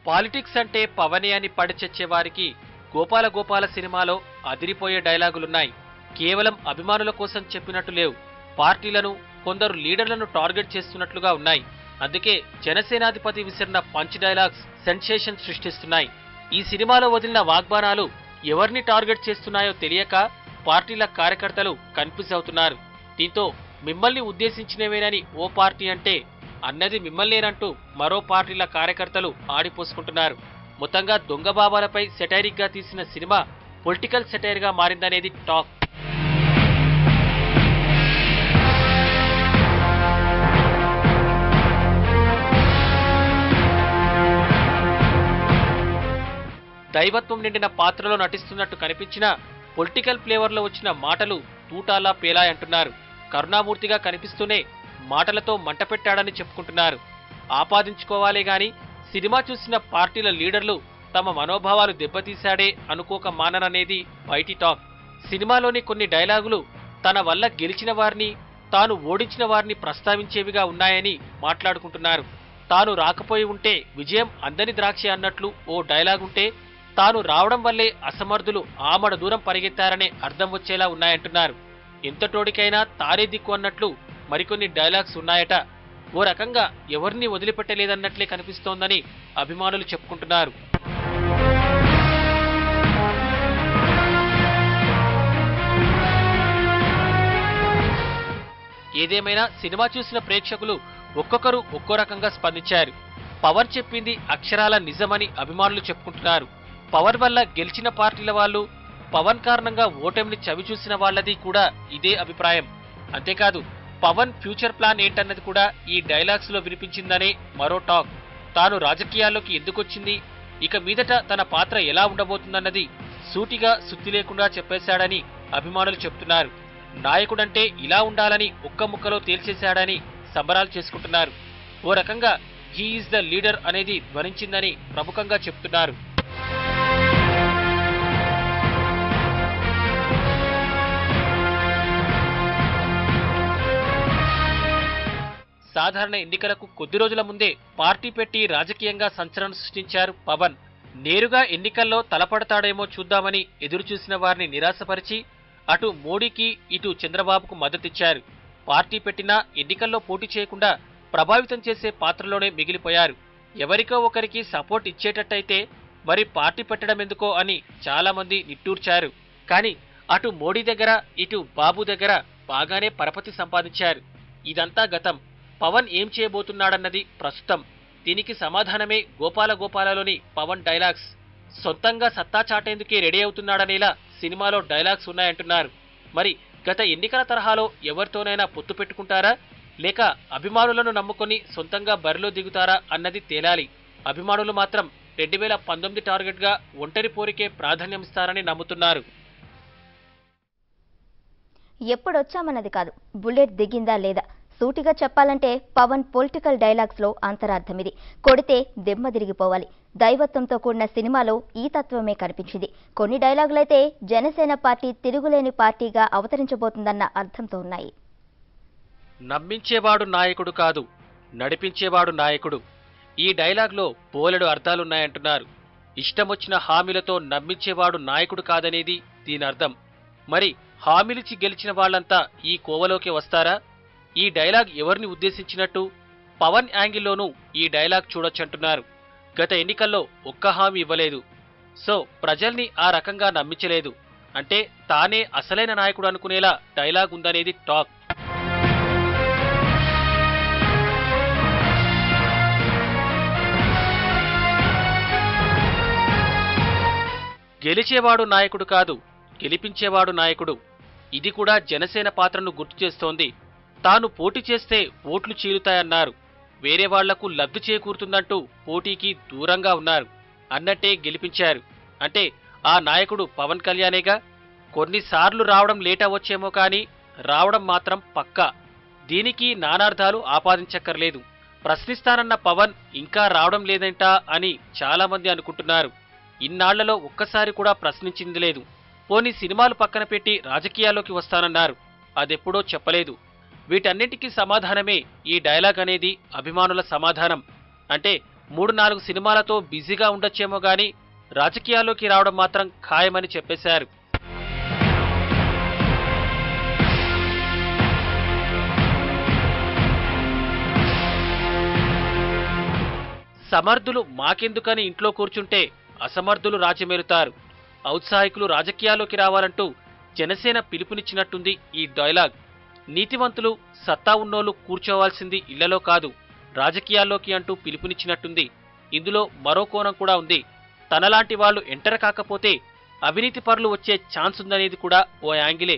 Politics అంటే పవనే అని పడిచచ్చే వారికి గోపాల గోపాల సినిమాలో అదిరిపోయే డైలాగులున్నాయి. కేవలం అభిమానుల కోసం చెప్పినట్టు లేవు. పార్టీలను, కొందరు లీడర్లను టార్గెట్ చేస్తున్నట్లుగా ఉన్నాయి. అందుకే జనసేనాధిపతి విసిరిన పంచ్ డైలాగ్స్ సెన్సేషన్ సృష్టిస్తున్నాయి. ఈ సినిమాలో వదిలిన వాగ్బానాలు ఎవరిని టార్గెట్ చేస్తున్నాయో తెలియక పార్టీల కార్యకర్తలు కన్ఫ్యూజ్ అవుతున్నారు. దీంతో మిమ్మల్ని ఉద్దేశించినవేనని ఓ పార్టీ అంటే అన్నది మిమ్మల్నేనంటూ మరో పార్టీల కార్యకర్తలు ఆడిపోసుకుంటున్నారు. మొత్తంగా దొంగ బాబాలపై సెటైరిక్ గా తీసిన సినిమా పొలిటికల్ సెటైర్ గా మారిందనేది టాక్. దైవత్వం నిండిన పాత్రలో నటిస్తున్నట్టు కనిపించినా పొలిటికల్ ఫ్లేవర్లో వచ్చిన మాటలు తూటాలా పేలాయంటున్నారు. కరుణామూర్తిగా కనిపిస్తూనే మాటలతో మంట పెట్టాడని చెప్పుకుంటున్నారు. ఆపాదించుకోవాలే గాని సినిమా చూసిన పార్టీల లీడర్లు తమ మనోభావాలు దెబ్బతీశాడే అనుకోక మానరనేది బయటి టాక్. సినిమాలోని కొన్ని డైలాగులు తన వల్ల గెలిచిన వారిని, తాను ఓడించిన వారిని ప్రస్తావించేవిగా ఉన్నాయని మాట్లాడుకుంటున్నారు. తాను రాకపోయి ఉంటే విజయం అందని ద్రాక్ష అన్నట్లు ఓ డైలాగుంటే, తాను రావడం వల్లే అసమర్థులు ఆమడ దూరం పరిగెత్తారనే అర్థం వచ్చేలా ఉన్నాయంటున్నారు. ఎంతటోడికైనా తారే దిక్కు అన్నట్లు మరికొన్ని డైలాగ్స్ ఉన్నాయట. ఓ రకంగా ఎవరిని వదిలిపెట్టలేదన్నట్లే కనిపిస్తోందని అభిమానులు చెప్పుకుంటున్నారు. ఏదేమైనా సినిమా చూసిన ప్రేక్షకులు ఒక్కొక్కరు ఒక్కో రకంగా స్పందించారు. పవన్ చెప్పింది అక్షరాల నిజమని అభిమానులు చెప్పుకుంటున్నారు. పవన్ వల్ల గెలిచిన పార్టీల వాళ్ళు, పవన్ కారణంగా ఓటమిని చవిచూసిన వాళ్లది కూడా ఇదే అభిప్రాయం. అంతేకాదు పవన్ ఫ్యూచర్ ప్లాన్ ఏంటన్నది కూడా ఈ డైలాగ్స్ లో వినిపించిందనే మరో టాక్. తాను రాజకీయాల్లోకి ఎందుకొచ్చింది, ఇక మీదట తన పాత్ర ఎలా ఉండబోతుందన్నది సూటిగా సుత్తి లేకుండా చెప్పేశాడని అభిమానులు చెప్తున్నారు. నాయకుడంటే ఇలా ఉండాలని ఒక్క ముక్కలో తేల్చేశాడని సంబరాలు చేసుకుంటున్నారు. ఓ రకంగా హీ ఈజ్ ద లీడర్ అనేది ధ్వనించిందని ప్రముఖంగా చెప్తున్నారు. సాధారణ ఎన్నికలకు కొద్ది రోజుల ముందే పార్టీ పెట్టి రాజకీయంగా సంచలనం సృష్టించారు పవన్. నేరుగా ఎన్నికల్లో తలపడతాడేమో చూద్దామని ఎదురుచూసిన వారిని నిరాశపరిచి అటు మోడీకి ఇటు చంద్రబాబుకు మద్దతిచ్చారు. పార్టీ పెట్టినా ఎన్నికల్లో పోటీ చేయకుండా ప్రభావితం చేసే పాత్రలోనే మిగిలిపోయారు. ఎవరికో ఒకరికి సపోర్ట్ ఇచ్చేటట్టయితే మరి పార్టీ పెట్టడం ఎందుకో అని చాలా మంది నిట్టూర్చారు. కానీ అటు మోడీ దగ్గర ఇటు బాబు దగ్గర బాగానే పరపతి సంపాదించారు. ఇదంతా గతం. పవన్ ఏం చేయబోతున్నాడన్నది ప్రస్తుతం. దీనికి సమాధానమే గోపాల గోపాలలోని పవన్ డైలాగ్స్. సొంతంగా సత్తా చాటేందుకే రెడీ అవుతున్నాడనేలా సినిమాలో డైలాగ్స్ ఉన్నాయంటున్నారు. మరి గత ఎన్నికల తరహాలో ఎవరితోనైనా పొత్తు పెట్టుకుంటారా, లేక అభిమానులను నమ్ముకొని సొంతంగా బరిలో దిగుతారా అన్నది తేలాలి. అభిమానులు మాత్రం 2019 టార్గెట్ గా ఒంటరి పోరికే ప్రాధాన్యమిస్తారని నమ్ముతున్నారు. ఎప్పుడొచ్చామన్నది కాదు, బుల్లెట్ దిగిందా లేదా. సూటిగా చెప్పాలంటే పవన్ పొలిటికల్ డైలాగ్స్ లో అంతరార్థమిది. కొడితే దెమ్మ తిరిగిపోవాలి. దైవత్వంతో కూడిన సినిమాలో ఈ తత్వమే కనిపించింది. కొన్ని డైలాగులైతే జనసేన పార్టీ తిరుగులేని పార్టీగా అవతరించబోతుందన్న అర్థంతో ఉన్నాయి. నమ్మించేవాడు నాయకుడు కాదు, నడిపించేవాడు నాయకుడు. ఈ డైలాగ్లో బోలెడు అర్థాలున్నాయంటున్నారు. ఇష్టమొచ్చిన హామీలతో నమ్మించేవాడు నాయకుడు కాదనేది దీని అర్థం. మరి హామీలిచ్చి గెలిచిన వాళ్లంతా ఈ కోవలోకి వస్తారా? ఈ డైలాగ్ ఎవరిని ఉద్దేశించినట్టు? పవన్ యాంగిల్లోనూ ఈ డైలాగ్ చూడొచ్చంటున్నారు. గత ఎన్నికల్లో ఒక్క హామీ ఇవ్వలేదు. సో ప్రజల్ని ఆ రకంగా నమ్మించలేదు. అంటే తానే అసలైన నాయకుడు అనుకునేలా డైలాగ్ ఉందనేది టాక్. గెలిచేవాడు నాయకుడు కాదు, గెలిపించేవాడు నాయకుడు. ఇది కూడా జనసేన పాత్రను గుర్తు చేస్తోంది. తాను పోటీ చేస్తే ఓట్లు చీలుతాయన్నారు. వేరే వాళ్లకు లబ్ధి చేకూరుతుందంటూ పోటీకి దూరంగా ఉన్నారు. అన్నట్టే గెలిపించారు. అంటే ఆ నాయకుడు పవన్ కళ్యాణేగా. కొన్నిసార్లు రావడం లేట్ అవ్వచ్చేమో కానీ రావడం మాత్రం పక్కా. దీనికి నానార్థాలు ఆపాదించక్కర్లేదు. ప్రశ్నిస్తానన్న పవన్ ఇంకా రావడం లేదంటా అని చాలా మంది అనుకుంటున్నారు. ఇన్నాళ్లలో ఒక్కసారి కూడా ప్రశ్నించింది లేదు. పోనీ సినిమాలు పక్కన పెట్టి రాజకీయాల్లోకి వస్తానన్నారు. అదెప్పుడో చెప్పలేదు. వీటన్నింటికీ సమాధానమే ఈ డైలాగ్ అనేది అభిమానుల సమాధానం. అంటే 3-4 సినిమాలతో బిజీగా ఉండొచ్చేమో గాని రాజకీయాల్లోకి రావడం మాత్రం ఖాయమని చెప్పేశారు. సమర్థులు మాకెందుకని ఇంట్లో కూర్చుంటే అసమర్థులు రాజ్యమేలుతారు. ఔత్సాహికులు రాజకీయాల్లోకి రావాలంటూ జనసేన పిలుపునిచ్చినట్టుంది ఈ డైలాగ్. నీతివంతులు, సత్తా ఉన్నోళ్లు కూర్చోవాల్సింది ఇళ్లలో కాదు, రాజకీయాల్లోకి అంటూ పిలుపునిచ్చినట్టుంది. ఇందులో మరో కోణం కూడా ఉంది. తనలాంటి వాళ్ళు ఎంటర్ కాకపోతే అవినీతి పరులు వచ్చే ఛాన్స్ ఉందనేది కూడా ఓ యాంగిలే.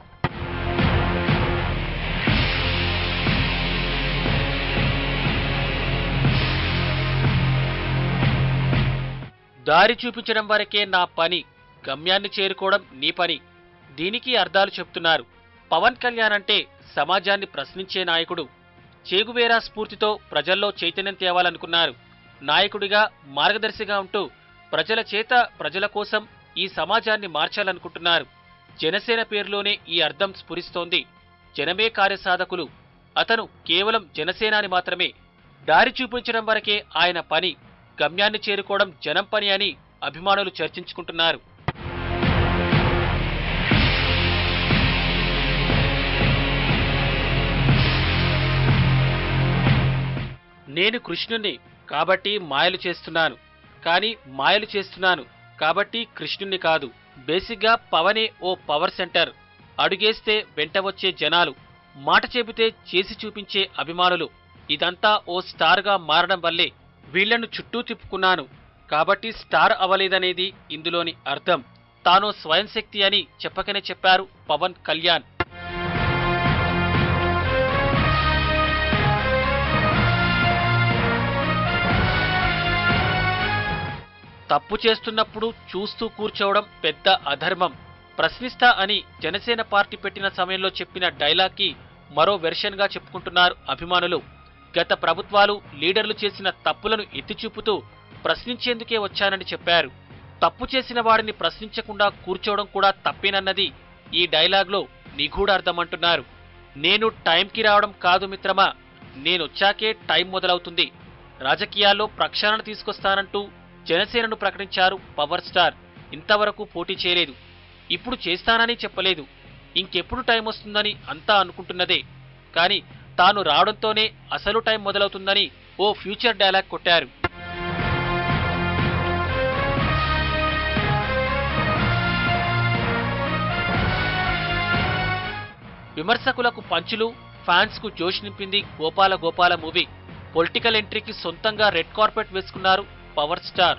దారి చూపించడం వరకే నా పని, గమ్యాన్ని చేరుకోవడం నీ పని. దీనికి అర్థాలు చెప్తున్నారు. పవన్ కళ్యాణ్ అంటే సమాజాన్ని ప్రశ్నించే నాయకుడు. చేగువేరా స్ఫూర్తితో ప్రజల్లో చైతన్యం తేవాలనుకున్నారు. నాయకుడిగా, మార్గదర్శిగా ఉంటూ ప్రజల చేత, ప్రజల కోసం ఈ సమాజాన్ని మార్చాలనుకుంటున్నారు. జనసేన పేరులోనే ఈ అర్థం స్ఫురిస్తోంది. జనమే కార్యసాధకులు. అతను కేవలం జనసేనాని మాత్రమే. దారి చూపించడం వరకే ఆయన పని, గమ్యాన్ని చేరుకోవడం జనం పని అని అభిమానులు చర్చించుకుంటున్నారు. నేను కృష్ణుణ్ణి కాబట్టి మాయలు చేస్తున్నాను, కానీ మాయలు చేస్తున్నాను కాబట్టి కృష్ణుణ్ణి కాదు. బేసిక్గా పవనే ఓ పవర్ సెంటర్. అడుగేస్తే వెంట వచ్చే జనాలు, మాట చెబితే చేసి చూపించే అభిమానులు. ఇదంతా ఓ స్టార్గా మారడం వల్లే. వీళ్లను చుట్టూ తిప్పుకున్నాను కాబట్టి స్టార్ అవలేదనేది ఇందులోని అర్థం. తాను స్వయం శక్తి అని చెప్పకనే చెప్పారు పవన్ కళ్యాణ్. తప్పు చేస్తున్నప్పుడు చూస్తూ కూర్చోవడం పెద్ద అధర్మం. ప్రశ్నిస్తా అని జనసేన పార్టీ పెట్టిన సమయంలో చెప్పిన డైలాగ్కి మరో వెర్షన్గా చెప్పుకుంటున్నారు అభిమానులు. గత ప్రభుత్వాలు, లీడర్లు చేసిన తప్పులను ఎత్తిచూపుతూ ప్రశ్నించేందుకే వచ్చానని చెప్పారు. తప్పు చేసిన వాడిని ప్రశ్నించకుండా కూర్చోవడం కూడా తప్పేనన్నది ఈ డైలాగ్లో నిగూఢార్థమంటున్నారు. నేను టైంకి రావడం కాదు మిత్రమా, నేనొచ్చాకే టైం మొదలవుతుంది. రాజకీయాల్లో ప్రక్షాళన తీసుకొస్తానంటూ జనసేనను ప్రకటించారు పవర్ స్టార్. ఇంతవరకు పోటీ చేయలేదు, ఇప్పుడు చేస్తానని చెప్పలేదు. ఇంకెప్పుడు టైం వస్తుందని అంతా అనుకుంటున్నదే. కానీ తాను రావడంతోనే అసలు టైం మొదలవుతుందని ఓ ఫ్యూచర్ డైలాగ్ కొట్టారు. విమర్శకులకు పంచులు, ఫ్యాన్స్ కు జోష్ నింపింది గోపాల గోపాల మూవీ. పొలిటికల్ ఎంట్రీకి సొంతంగా రెడ్ కార్పెట్ వేసుకున్నారు పవర్ స్టార్.